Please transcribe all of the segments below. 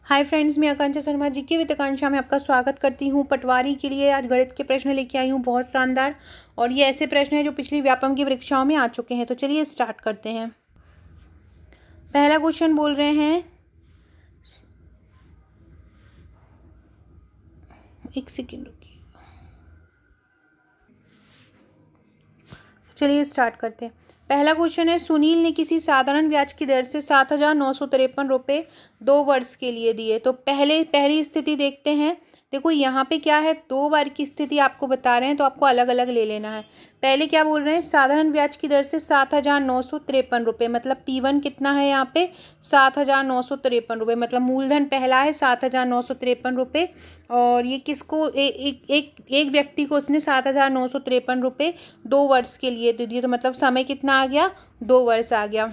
Hi friends, मैं आकांक्षा शर्मा जी की वित्त आकांक्षा में आपका स्वागत करती हूँ। पटवारी के लिए आज गणित के प्रश्न लेके आई हूँ, बहुत शानदार। और ये ऐसे प्रश्न हैं जो पिछली व्यापम की परीक्षाओं में आ चुके हैं। तो चलिए स्टार्ट करते हैं। पहला क्वेश्चन बोल रहे हैं, एक सेकेंड रुकिए, चलिए स्टार्ट करते हैं। पहला क्वेश्चन है, सुनील ने किसी साधारण ब्याज की दर से 7,953 रुपये 2 वर्ष के लिए दिए। तो पहली स्थिति देखते हैं। देखो यहाँ पे क्या है, 2 बार की स्थिति आपको बता रहे हैं, तो आपको अलग अलग ले लेना है। पहले क्या बोल रहे हैं, साधारण ब्याज की दर से 7,953 रुपये, मतलब P1 कितना है यहाँ पे 7,953 रुपये, मतलब मूलधन पहला है 7,953 रुपये। और ये किसको एक व्यक्ति को उसने 7,953 रुपये 2 वर्ष के लिए दे दिए। तो मतलब समय कितना आ गया, 2 वर्ष आ गया।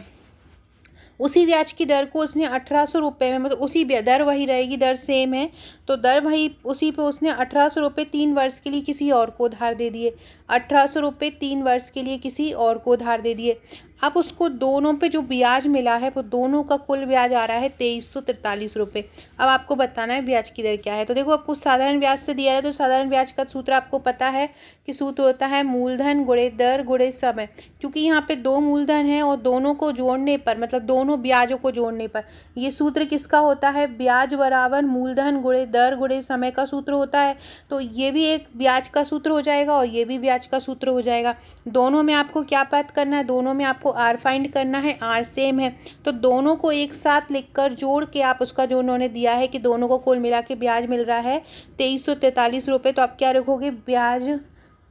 उसी ब्याज की दर को उसने 1,800 रुपये में, मतलब उसी दर वही रहेगी, दर सेम है तो दर वही, उसी पे उसने 1,800 रुपये 3 वर्ष के लिए किसी और को उधार दे दिए। 1,800 रुपये 3 वर्ष के लिए किसी और को उधार दे दिए। अब उसको दोनों पे जो ब्याज मिला है वो दोनों का कुल ब्याज आ रहा है 2,343 रुपये। अब आपको बताना है ब्याज की दर क्या है। तो देखो, आपको साधारण ब्याज से दिया है, तो साधारण ब्याज का सूत्र आपको पता है कि सूत्र होता है मूलधन गुणे दर गुणे समय। क्योंकि यहाँ पे 2 मूलधन है और दोनों को जोड़ने पर, मतलब दोनों ब्याजों को जोड़ने पर, ये सूत्र किसका होता है, ब्याज बराबर मूलधन गुणे दर गुणे समय का सूत्र होता है। तो ये भी एक ब्याज का सूत्र हो जाएगा और ये भी ब्याज का सूत्र हो जाएगा। दोनों में आपको क्या पता करना है, दोनों में आपको आर फाइंड करना है, आर सेम है। तो दोनों को एक साथ लिखकर जोड़ के आप उसका जो उन्होंने दिया है कि दोनों को कुल मिला के ब्याज मिल रहा है 2,343 रुपये। तो आप क्या रखोगे, ब्याज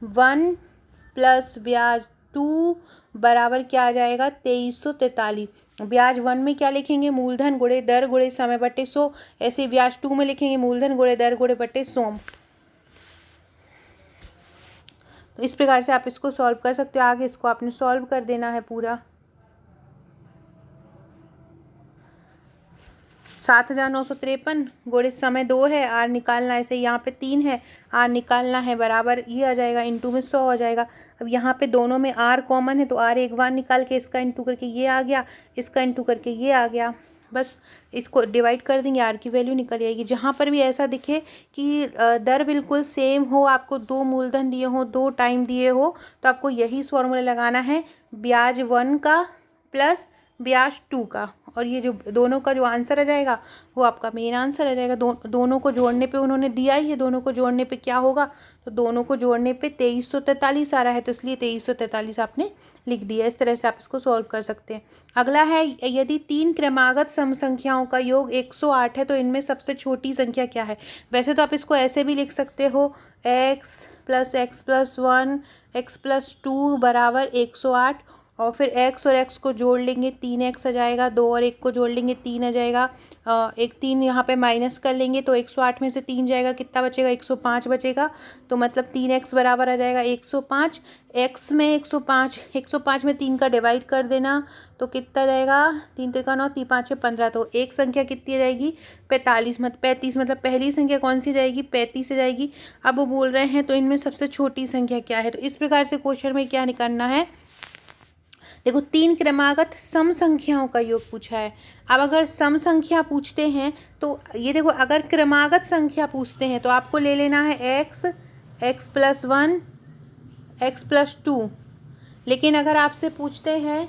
1 प्लस ब्याज 2 बराबर क्या आ जाएगा 2,343। ब्याज 1 में क्या लिखेंगे, मूलधन गुणे दर गुणे समय बटे 100। ऐसे ब्याज 2 में लिखेंगे मूलधन गुणे दर गुणे बटे 100। तो इस प्रकार से आप इसको सॉल्व कर सकते हो। आगे इसको आपने सॉल्व कर देना है पूरा। 7,953 गुणे समय 2 है, आर निकालना है, ऐसे यहाँ पे 3 है, आर निकालना है, बराबर ये आ जाएगा, इंटू में 100 हो जाएगा। अब यहाँ पे दोनों में आर कॉमन है, तो आर एक बार निकाल के इसका इंटू करके ये आ गया, इसका इंटू करके ये आ गया। बस इसको डिवाइड कर देंगे, आर की वैल्यू निकल आएगी। जहाँ पर भी ऐसा दिखे कि दर बिल्कुल सेम हो, आपको 2 मूलधन दिए हो, 2 टाइम दिए हो, तो आपको यही फॉर्मूला लगाना है, ब्याज 1 का प्लस ब्याज 2 का, और ये जो दोनों का जो आंसर आ जाएगा वो आपका मेन आंसर आ जाएगा। दोनों को जोड़ने पे उन्होंने दिया ही है, दोनों को जोड़ने पे क्या होगा, तो दोनों को जोड़ने पे 2,343 आ रहा है, तो इसलिए 2,343 आपने लिख दिया। इस तरह से आप इसको सॉल्व कर सकते हैं। अगला है, यदि 3 क्रमागत सम संख्याओं का योग 108 है तो इनमें सबसे छोटी संख्या क्या है। वैसे तो आप इसको ऐसे भी लिख सकते हो, x plus x plus 1 x plus 2 बराबर 108, और फिर x और x को जोड़ लेंगे 3x आ जाएगा, 2 और 1 को जोड़ लेंगे 3 आ जाएगा, एक 3 यहाँ पे माइनस कर लेंगे तो 108 में से 3 जाएगा, कितना बचेगा, 105 बचेगा। तो मतलब 3x बराबर आ जाएगा 105। x में 105 में 3 का डिवाइड कर देना, तो कितना जाएगा, 3 3 9, 3 5 15, तो एक संख्या कितनी आ जाएगी 45, मतलब 35, मतलब पहली संख्या कौन सी जाएगी, 35 से जाएगी। अब वो बोल रहे हैं तो इनमें सबसे छोटी संख्या क्या है। तो इस प्रकार से क्वेश्चन में क्या निकालना है, देखो 3 क्रमागत सम संख्याओं का योग पूछा है। अब अगर सम संख्या पूछते हैं तो ये देखो, अगर क्रमागत संख्या पूछते हैं तो आपको ले लेना है x प्लस 1 x प्लस 2। लेकिन अगर आपसे पूछते हैं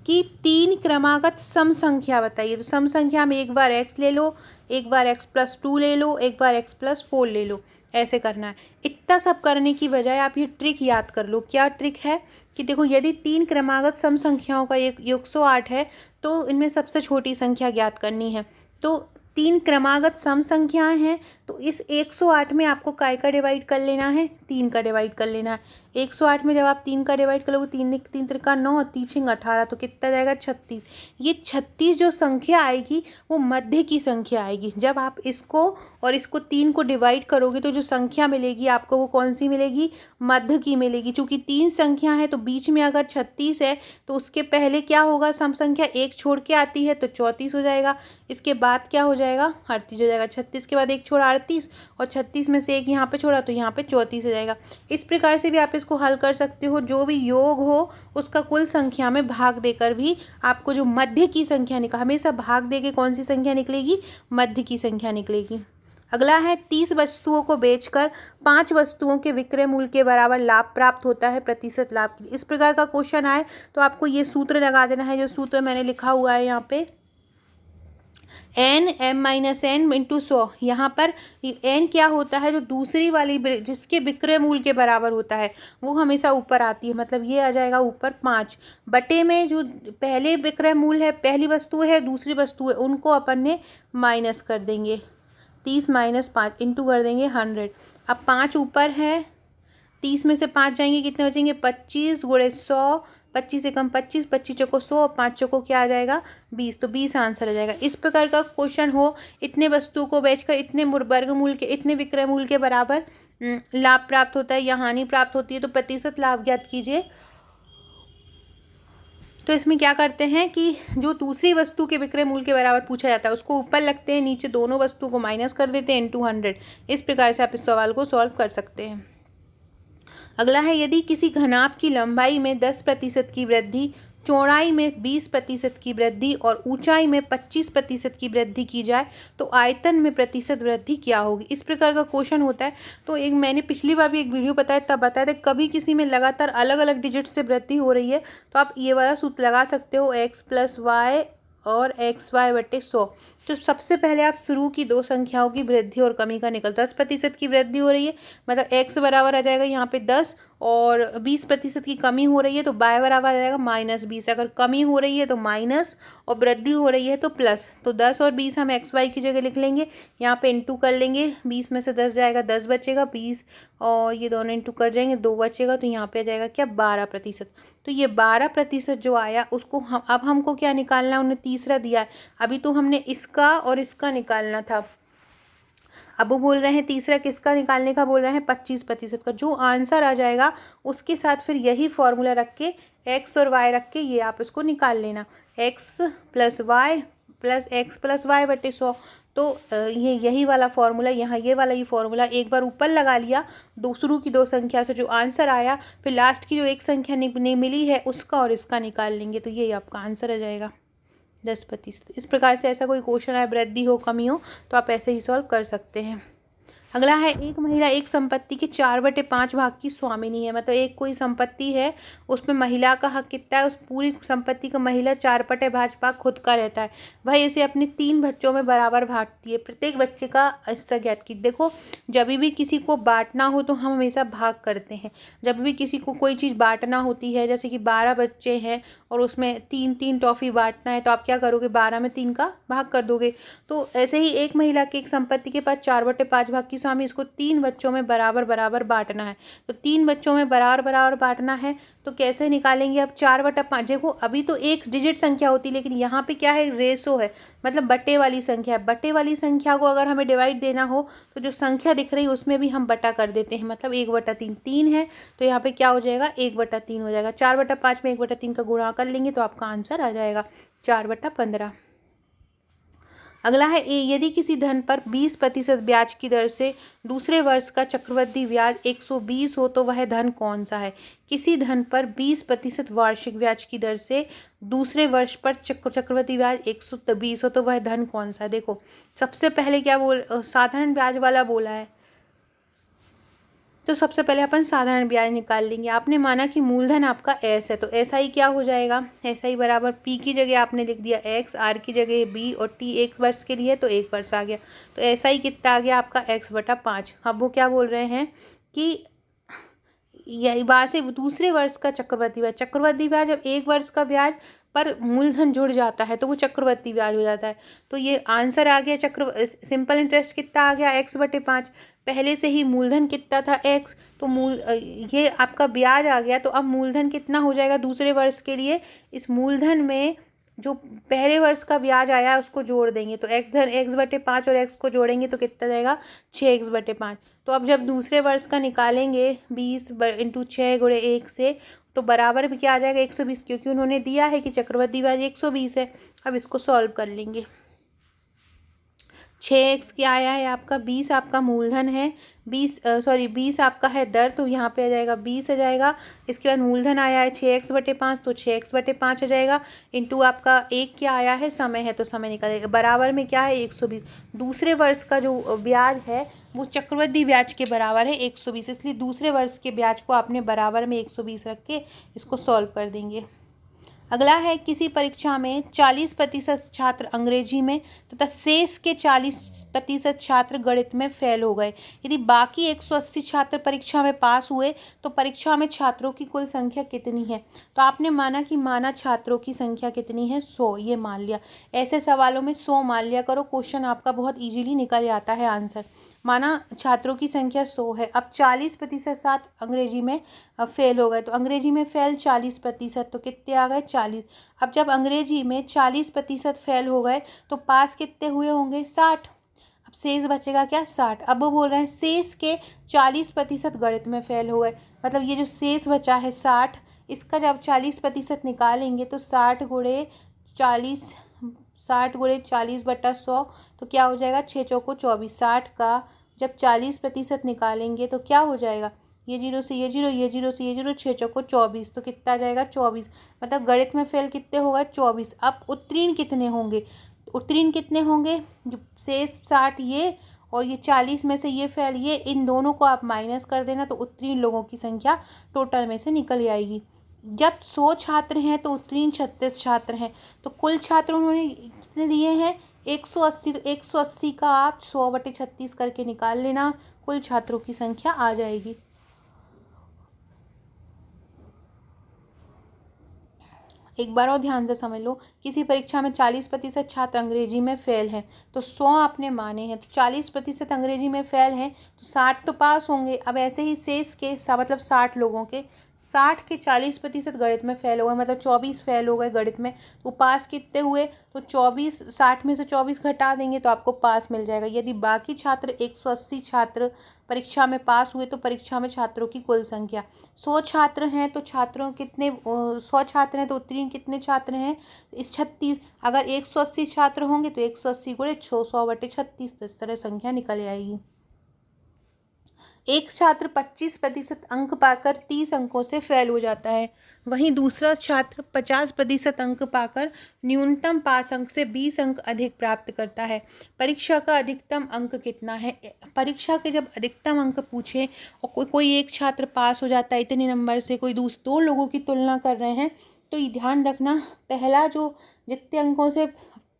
कि 3 क्रमागत सम संख्या बताइए, तो सम संख्या में एक बार x ले लो, एक बार x प्लस 2 ले लो, एक बार x प्लस 4 ले लो, ऐसे करना है। इतना सब करने की बजाय आप ये ट्रिक याद कर लो। क्या ट्रिक है कि देखो, यदि 3 क्रमागत सम संख्याओं का एक 108 है तो इनमें सबसे छोटी संख्या ज्ञात करनी है। तो 3 क्रमागत सम संख्याएं हैं, तो इस 108 में आपको काय का डिवाइड कर लेना है, 3 का डिवाइड कर लेना है। 108 में जब आप 3 का डिवाइड करोगे, 3 3 त्रिका 9, 3 18, तो कितना जाएगा 36। ये 36 जो संख्या आएगी वो मध्य की संख्या आएगी। जब आप इसको और इसको 3 को डिवाइड करोगे तो जो संख्या मिलेगी आपको वो कौन सी मिलेगी, मध्य की मिलेगी। चूंकि 3 संख्या है तो बीच में अगर 36 है तो उसके पहले क्या होगा, सम संख्या 1 छोड़ के आती है तो 34 हो जाएगा। इसके बाद क्या हो जाएगा 38 हो जाएगा। 36 के बाद एक छोड़ा 38 और 36 में से एक यहाँ पे छोड़ा तो यहाँ पे 34 हो जाएगा। इस प्रकार से भी आप इसको हल कर सकते हो। जो भी योग हो उसका कुल संख्या में भाग देकर भी आपको जो मध्य की संख्या हमेशा भाग दे के कौन सी संख्या निकलेगी, मध्य की संख्या निकलेगी। अगला है 30 वस्तुओं को बेचकर 5 वस्तुओं के विक्रय मूल्य के बराबर लाभ प्राप्त होता है प्रतिशत लाभ के लिए। इस प्रकार का क्वेश्चन आए तो आपको ये सूत्र लगा देना है, जो सूत्र मैंने लिखा हुआ है यहाँ पे, N M minus N into 100। यहाँ पर एन क्या होता है, जो दूसरी वाली जिसके विक्रय मूल्य के बराबर होता है वो हमेशा ऊपर आती है, मतलब ये आ जाएगा ऊपर 5 बटे में जो पहले विक्रय मूल्य है, पहली वस्तु है दूसरी वस्तु है, उनको अपन ने माइनस कर देंगे। 30 माइनस 5 इंटू कर देंगे 100। अब 5 ऊपर है, 30 में से 5 जाएंगे कितने बचेंगे, 25 गुणे 100, 25 से कम 25, 25 चौको 100 और 5 चौको क्या आ जाएगा 20, तो 20 आंसर आ जाएगा। इस प्रकार का क्वेश्चन हो, इतने वस्तुओं को बेचकर इतने वर्गमूल के, इतने विक्रय मूल्य के बराबर लाभ प्राप्त होता है या हानि प्राप्त होती है, तो प्रतिशत लाभ ज्ञात कीजिए। तो इसमें क्या करते हैं कि जो दूसरी वस्तु के विक्रय मूल्य के बराबर पूछा जाता है उसको ऊपर लगते हैं, नीचे दोनों वस्तुओं को माइनस कर देते हैं इंटू 100। इस प्रकार से आप इस सवाल को सॉल्व कर सकते हैं। अगला है, यदि किसी घनाभ की लंबाई में 10% की वृद्धि, चौड़ाई में 20% की वृद्धि और ऊंचाई में 25% की वृद्धि की जाए तो आयतन में प्रतिशत वृद्धि क्या होगी। इस प्रकार का क्वेश्चन होता है। तो एक मैंने पिछली बार भी एक वीडियो बताया, तब बताया था कभी किसी में लगातार अलग अलग डिजिट से वृद्धि हो रही है तो आप ये वाला सूत्र लगा सकते हो, x + y और xy/100। तो सबसे पहले आप शुरू की दो संख्याओं की वृद्धि और कमी का निकल, 10% की वृद्धि हो रही है मतलब x बराबर आ जाएगा यहाँ पे 10, और 20% की कमी हो रही है तो y बराबर आ जाएगा -20। अगर कमी हो रही है तो माइनस और वृद्धि हो रही है तो प्लस। तो 10 और 20 हम xy की जगह लिख लेंगे, यहाँ पे इंटू कर लेंगे, 20 में से 10 जाएगा 10 बचेगा, 20 और ये दोनों इंटू कर जाएंगे 2 बचेगा, तो यहाँ पे आ जाएगा क्या 12%। तो ये 12% जो आया उसको हम अब हमको क्या निकालना है, उन्हें तीसरा दिया है, अभी तो हमने इसका और इसका निकालना था, अब वो बोल रहे हैं तीसरा किसका निकालने का बोल रहे हैं, 25% का। जो आंसर आ जाएगा उसके साथ फिर यही फॉर्मूला रख के x और y रख के ये आप इसको निकाल लेना, x + y + x + y/100। तो यही वाला फॉर्मूला, यहाँ ये वाला ही फॉर्मूला एक बार ऊपर लगा लिया, दूसरों की दो संख्या से जो आंसर आया, फिर लास्ट की जो एक संख्या नहीं मिली है उसका और इसका निकाल लेंगे, तो यही आपका आंसर आ जाएगा 10%। इस प्रकार से ऐसा कोई क्वेश्चन आए, वृद्धि हो कमी हो, तो आप ऐसे ही सॉल्व कर सकते हैं। अगला है, एक महिला एक संपत्ति के 4/5 भाग की स्वामिनी है, मतलब एक कोई संपत्ति है उसमें महिला का हक कितना है, उस पूरी संपत्ति का महिला 4/5 भाग खुद का रहता है। वह इसे अपने 3 बच्चों में बराबर बांटती है, प्रत्येक बच्चे का हिस्सा ज्ञात की। देखो, जब भी किसी को बांटना हो तो हम हमेशा भाग करते हैं। जब भी किसी को कोई चीज़ बांटना होती है, जैसे कि 12 बच्चे हैं और उसमें 3-3 टॉफ़ी बांटना है, तो आप क्या करोगे, 12 में 3 का भाग कर दोगे। तो ऐसे ही एक महिला की एक संपत्ति के पास 4/5 भाग की स्वामी, इसको 3 बच्चों में बराबर बराबर बांटना है। तो 3 बच्चों में बराबर बराबर बांटना है तो कैसे निकालेंगे अब, 4/5। देखो अभी तो एक डिजिट संख्या होती है, लेकिन यहाँ पे क्या है, रेशो है, मतलब बटे वाली संख्या है। बटे वाली संख्या को अगर हमें डिवाइड देना हो तो जो संख्या दिख रही है उसमें भी हम बटा कर देते हैं, मतलब 1/3। 3 है तो यहाँ पे क्या हो जाएगा, 1/3 हो जाएगा। 4/5 में 1/3 का गुणा कर लेंगे तो आपका आंसर आ जाएगा 4/15। अगला है, यदि किसी धन पर 20% ब्याज की दर से दूसरे वर्ष का चक्रवृद्धि ब्याज 120 हो तो वह धन कौन सा है। किसी धन पर 20% वार्षिक ब्याज की दर से दूसरे वर्ष पर चक्रवृद्धि ब्याज 120 हो तो वह धन कौन सा है। देखो सबसे पहले क्या साधारण ब्याज वाला बोला है, तो सबसे पहले अपन साधारण ब्याज निकाल लेंगे। आपने माना कि मूलधन आपका एस है, तो ऐसा ही क्या हो जाएगा, ऐसा ही बराबर पी की जगह आपने लिख दिया एक्स, आर की जगह बी और टी 1 वर्ष के लिए तो 1 वर्ष आ गया, तो ऐसा ही कितना आ गया आपका x/5। अब वो क्या बोल रहे हैं कि यही बात से दूसरे वर्ष का चक्रवृद्धि ब्याज जब 1 वर्ष का ब्याज पर मूलधन जुड़ जाता है तो वो चक्रवृद्धि ब्याज हो जाता है। तो ये आंसर आ गया, सिंपल इंटरेस्ट कितना आ गया, x/5। पहले से ही मूलधन कितना था x, तो ये आपका ब्याज आ गया, तो अब मूलधन कितना हो जाएगा दूसरे वर्ष के लिए, इस मूलधन में जो पहले वर्ष का ब्याज आया उसको जोड़ देंगे, तो x/5 और x को जोड़ेंगे तो कितना जाएगा 6x/5। तो अब जब दूसरे वर्ष का निकालेंगे 20 × 6 × 1 से, तो बराबर भी क्या आ जाएगा 120, क्योंकि उन्होंने दिया है कि चक्रवृद्धि ब्याज 120 है। अब इसको सॉल्व कर लेंगे। 6x क्या आया है आपका 20 आपका मूलधन है, 20 आपका है दर, तो यहाँ पे आ जाएगा 20 आ जाएगा। इसके बाद मूलधन आया है 6x/5, तो 6x/5 आ जाएगा। इंटू आपका एक क्या आया है समय है, तो समय निकलेगा। बराबर में क्या है 120। दूसरे वर्ष का जो ब्याज है वो चक्रवृद्धि ब्याज के बराबर है 120, इसलिए दूसरे वर्ष के ब्याज को आपने बराबर में 120 रख के इसको सॉल्व कर देंगे। अगला है किसी परीक्षा में 40% छात्र अंग्रेजी में तथा शेष के 40% छात्र गणित में फेल हो गए। यदि बाकी 180 छात्र परीक्षा में पास हुए तो परीक्षा में छात्रों की कुल संख्या कितनी है। तो आपने माना छात्रों की संख्या कितनी है 100, ये मान लिया। ऐसे सवालों में 100 मान लिया करो, क्वेश्चन आपका बहुत ईजिली निकल आता है आंसर। माना छात्रों की संख्या 100 है। अब 40% साथ अंग्रेजी में फेल हो गए, तो अंग्रेजी में फेल 40%, तो कितने आ गए 40। अब जब अंग्रेजी में 40% फेल हो गए तो पास कितने हुए होंगे 60। अब शेष बचेगा क्या 60। अब वो बोल रहे हैं शेष के 40% गणित में फेल हो गए, मतलब ये जो शेष बचा है 60, इसका जब 40% निकालेंगे तो 60 गुणे 40, 60 गुणे 40/100, तो क्या हो जाएगा 6 चौको 24। 60 का जब 40% निकालेंगे तो क्या हो जाएगा, ये जीरो से ये जीरो, ये जीरो से ये जीरो, 6 चौको 24, तो कितना आ जाएगा 24। मतलब गणित में फेल कितने होगा 24। अब उत्तीर्ण कितने होंगे, उत्तीर्ण कितने होंगे, जो शेष 60 ये और ये 40 में से ये फेल, ये इन दोनों को आप माइनस कर देना, तो उत्तीर्ण लोगों की संख्या टोटल में से निकल आएगी। जब 100 छात्र हैं तो उत्तीर्ण 36 छात्र हैं, तो कुल छात्र उन्होंने कितने दिए हैं 180। 180 का आप 100/36 करके निकाल लेना, कुल छात्रों की संख्या आ जाएगी। एक बार और ध्यान से समझ लो, किसी परीक्षा में 40% छात्र अंग्रेजी में फेल हैं, तो 100 आपने माने हैं, तो 40% अंग्रेजी में फेल हैं तो 60 तो पास होंगे। अब ऐसे ही शेष के मतलब 60 लोगों के 60 के 40% गणित में फेल हो गए, मतलब 24 फेल हो गए गणित में, तो पास कितने हुए, तो 24, 60 में से 24 घटा देंगे तो आपको पास मिल जाएगा। यदि बाकी छात्र 180 छात्र परीक्षा में पास हुए तो परीक्षा में छात्रों की कुल संख्या 100 छात्र हैं, तो छात्रों कितने 100 छात्र हैं तो उत्तीर्ण कितने छात्र हैं इस 36। अगर 180 छात्र होंगे तो 180 गुणे 100/36, तो इस तरह संख्या निकल आएगी। एक छात्र 25% अंक पाकर 30 अंकों से फेल हो जाता है, वहीं दूसरा छात्र 50% अंक पाकर न्यूनतम पास अंक से 20 अंक अधिक प्राप्त करता है। परीक्षा का अधिकतम अंक कितना है। परीक्षा के जब अधिकतम अंक पूछे और कोई एक छात्र पास हो जाता है इतने नंबर से, कोई दो लोगों की तुलना कर रहे हैं, तो ये ध्यान रखना पहला जो जितने अंकों से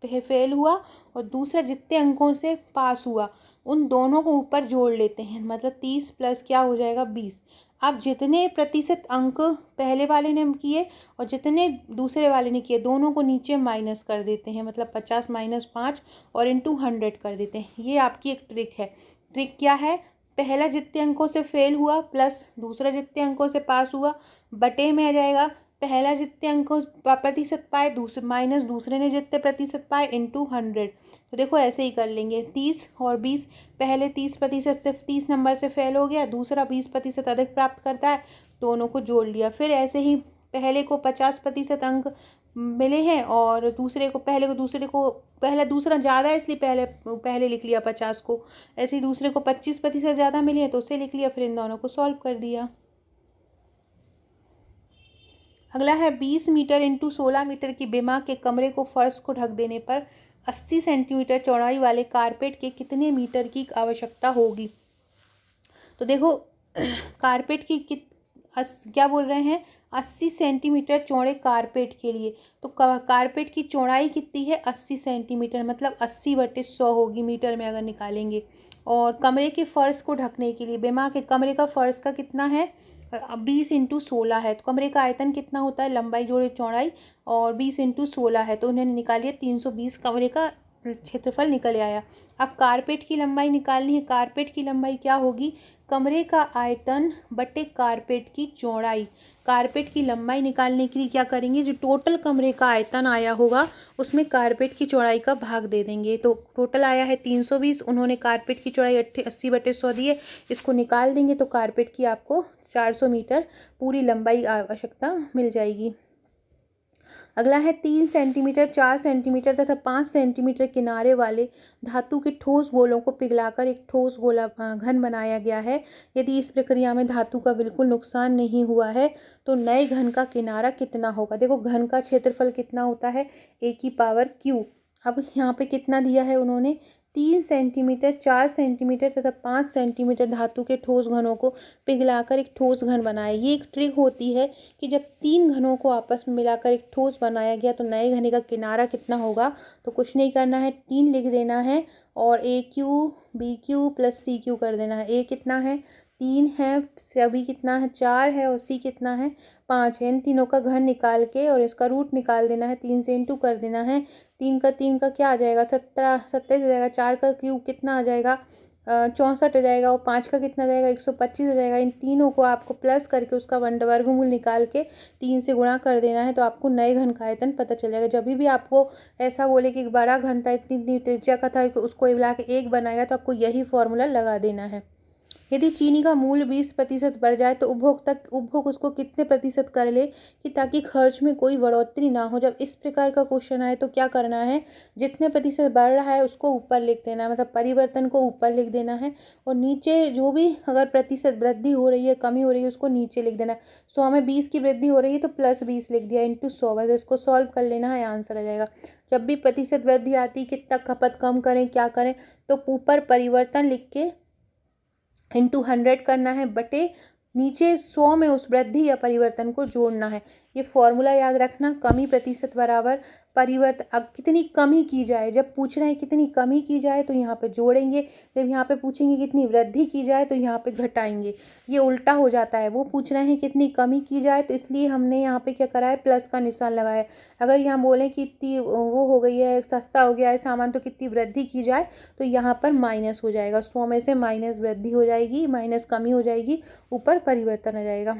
फेल हुआ और दूसरा जितने अंकों से पास हुआ, उन दोनों को ऊपर जोड़ लेते हैं, मतलब 30 प्लस क्या हो जाएगा 20। अब जितने प्रतिशत अंक पहले वाले ने किए और जितने दूसरे वाले ने किए, दोनों को नीचे माइनस कर देते हैं, मतलब 50 - 5 और इंटू 100 कर देते हैं। ये आपकी एक ट्रिक है। ट्रिक क्या है, पहला जितने अंकों से फेल हुआ प्लस दूसरा जितने अंकों से पास हुआ, बटे में आ जाएगा पहला जितने अंकों प्रतिशत पाए दूसरे माइनस दूसरे ने जितने प्रतिशत पाए इंटू 100। तो देखो ऐसे ही कर लेंगे 30 और 20, पहले 30% से 30 नंबर से फेल हो गया, दूसरा 20% अधिक प्राप्त करता है, दोनों को जोड़ लिया। फिर ऐसे ही पहले को 50% अंक मिले हैं और दूसरे को पहले दूसरा ज़्यादा है इसलिए पहले लिख लिया 50 को, ऐसे ही दूसरे को 25% ज़्यादा मिले हैं तो उसे लिख लिया, फिर इन दोनों को सॉल्व कर दिया। अगला है 20 मीटर इंटू 16 मीटर की बिमा के कमरे को फर्श को ढक देने पर 80 सेंटीमीटर चौड़ाई वाले कारपेट के कितने मीटर की आवश्यकता होगी। तो देखो कारपेट की क्या बोल रहे हैं 80 सेंटीमीटर चौड़े कारपेट के लिए, तो कारपेट की चौड़ाई कितनी है 80 सेंटीमीटर, मतलब 80/100 होगी मीटर में अगर निकालेंगे। और कमरे के फर्श को ढकने के लिए बिमा के कमरे का फर्श का कितना है 20 × 16 है, तो कमरे का आयतन कितना होता है लंबाई जोड़े चौड़ाई और 20 × 16 है, तो उन्होंने निकालिए 320 कमरे का क्षेत्रफल निकल आया। अब कारपेट की लंबाई निकालनी है, कारपेट की लंबाई क्या होगी कमरे का आयतन बटे कारपेट की चौड़ाई। कारपेट की लंबाई निकालने के लिए क्या करेंगे, जो टोटल कमरे का आयतन आया होगा उसमें कारपेट की चौड़ाई का भाग दे देंगे, तो टोटल आया है 320, उन्होंने कारपेट की चौड़ाई 80/100 दिए, इसको निकाल देंगे तो कारपेट की आपको 400 मीटर पूरी लंबाई आवश्यकता मिल जाएगी। अगला है 3 सेंटीमीटर, 4 सेंटीमीटर तथा 5 सेंटीमीटर किनारे वाले धातु के ठोस गोलों को पिघलाकर एक ठोस गोला घन बनाया गया है। यदि इस प्रक्रिया में धातु का बिल्कुल नुकसान नहीं हुआ है तो नए घन का किनारा कितना होगा। देखो घन का क्षेत्रफल कितना होता है, a की पावर q। अब यहाँ पे कितना दिया है उन्होंने, 3 सेंटीमीटर, 4 सेंटीमीटर तथा 5 सेंटीमीटर धातु के ठोस घनों को पिघलाकर एक ठोस घन बनाया। ये एक ट्रिक होती है कि जब 3 घनों को आपस में मिलाकर एक ठोस बनाया गया तो नए घने का किनारा कितना होगा। तो कुछ नहीं करना है, 3 लिख देना है और AQ BQ प्लस CQ कर देना है। A कितना है 3 है, B कितना है 4 है और C कितना है 5 है। इन तीनों का घन निकाल के और इसका रूट निकाल देना है, 3 से इंटू कर देना है। 3 का क्या आ जाएगा 27 आ जाएगा। 4 का क्यूब कितना आ जाएगा 64 आ जाएगा और 5 का कितना आ जाएगा 125 आ जाएगा। इन तीनों को आपको प्लस करके उसका वर्गमूल निकाल के 3 से गुणा कर देना है तो आपको नए घन का आयतन पता चल जाएगा। जब भी आपको ऐसा बोले कि एक बड़ा घन था, इतनी त्रिज्या का था, उसको मिला के एक बनाएगा तो आपको यही फॉर्मूला लगा देना है। यदि चीनी का मूल्य 20% बढ़ जाए तो उपभोग उसको कितने प्रतिशत कर ले कि ताकि खर्च में कोई बढ़ोतरी ना हो। जब इस प्रकार का क्वेश्चन आए तो क्या करना है, जितने प्रतिशत बढ़ रहा है उसको ऊपर लिख देना है, मतलब परिवर्तन को ऊपर लिख देना है और नीचे जो भी अगर प्रतिशत वृद्धि हो रही है कमी हो रही है उसको नीचे लिख देना है। 100 में 20 की वृद्धि हो रही है तो प्लस 20 लिख दिया इंटू 100, बस इसको सॉल्व कर लेना है, आंसर आ जाएगा। जब भी प्रतिशत वृद्धि आती है कितना खपत कम करें क्या करें तो ऊपर परिवर्तन लिख के इंटू 100 करना है, बटे नीचे 100 में उस वृद्धि या परिवर्तन को जोड़ना है। ये फॉर्मूला याद रखना, कमी प्रतिशत बराबर परिवर्तन। अब कितनी कमी की जाए, जब पूछ रहे हैं कितनी कमी की जाए तो यहाँ पे जोड़ेंगे, जब यहाँ पे पूछेंगे कितनी वृद्धि की जाए तो यहाँ पे घटाएंगे। ये उल्टा हो जाता है, वो पूछ रहे हैं कितनी कमी की जाए तो इसलिए हमने यहाँ पे क्या करा है प्लस का निशान लगाया। अगर यहाँ बोलें कि इतनी वो हो गई है, सस्ता हो गया है सामान तो कितनी वृद्धि की जाए तो यहाँ पर माइनस हो जाएगा। 100 में से माइनस वृद्धि हो जाएगी, माइनस कमी हो जाएगी, ऊपर परिवर्तन आ जाएगा।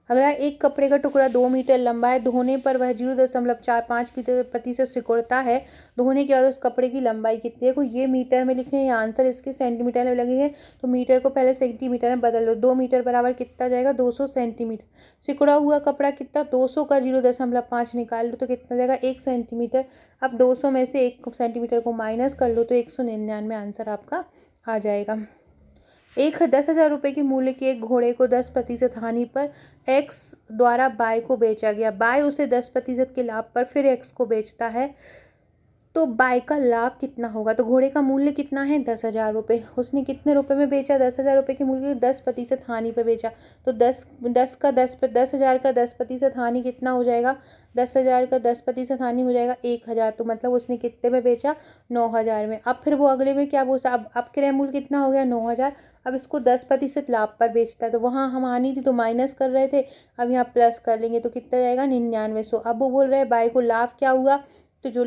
अगला, एक कपड़े का टुकड़ा 2 मीटर लंबा है, धोने पर वह 0.45% सिकुड़ता है। धोने के बाद उस कपड़े की लंबाई कितनी है। देखो ये मीटर में लिखे हैं, आंसर इसके सेंटीमीटर में लगे हैं तो मीटर को पहले सेंटीमीटर में बदल लो। 2 मीटर बराबर कितना जाएगा 200 सेंटीमीटर। सिकुड़ा हुआ कपड़ा कितना, 200 का 0.5 निकाल लो तो कितना जाएगा 1 सेंटीमीटर। अब 200 में से 1 सेंटीमीटर को माइनस कर लो तो 199 आंसर आपका आ जाएगा। 10,000 रुपये के मूल्य के एक घोड़े को 10% हानि पर एक्स द्वारा बाय को बेचा गया। बाय उसे 10% के लाभ पर फिर एक्स को बेचता है तो बाय का लाभ कितना होगा। तो घोड़े का मूल्य कितना है 10,000 रुपये, उसने कितने रुपए में बेचा 10,000 रुपये के मूल्य 10% हानि पे बेचा तो 10,000 का 10% हानि कितना हो जाएगा, 10,000 का 10% हानि हो जाएगा 1,000। तो मतलब उसने कितने में बेचा 9,000 में। अब फिर वो अगले में क्या बोलता, अब क्रय मूल्य कितना हो गया 9,000। अब इसको 10% लाभ पर बेचता है तो वहाँ हम हानि थी तो माइनस कर रहे थे, अब यहाँ प्लस कर लेंगे तो कितना जाएगा 9900। अब वो बोल रहे हैं बाय को लाभ क्या हुआ, तो जो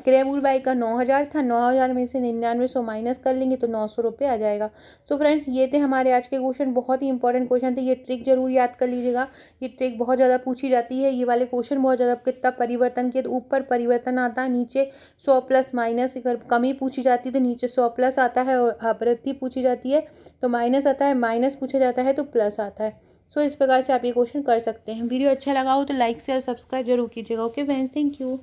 क्रय मूल्य बाई का 9,000 था, 9,000 में से 9900 माइनस कर लेंगे तो 900 रुपये आ जाएगा। सो फ्रेंड्स ये थे हमारे आज के क्वेश्चन, बहुत ही इंपॉर्टेंट क्वेश्चन थे। ये ट्रिक जरूर याद कर लीजिएगा, ये ट्रिक बहुत ज़्यादा पूछी जाती है। ये वाले क्वेश्चन बहुत ज़्यादा, कितना परिवर्तन किया तो ऊपर परिवर्तन आता है, नीचे 100 प्लस माइनस। अगर कमी पूछी जाती है तो नीचे 100 प्लस आता है और वृद्धि पूछी जाती है तो माइनस आता है, माइनस पूछा जाता है तो प्लस आता है। सो इस प्रकार से आप ये क्वेश्चन कर सकते हैं। वीडियो अच्छा लगा हो तो लाइक शेयर सब्सक्राइब जरूर कीजिएगा। Okay friends, thank you.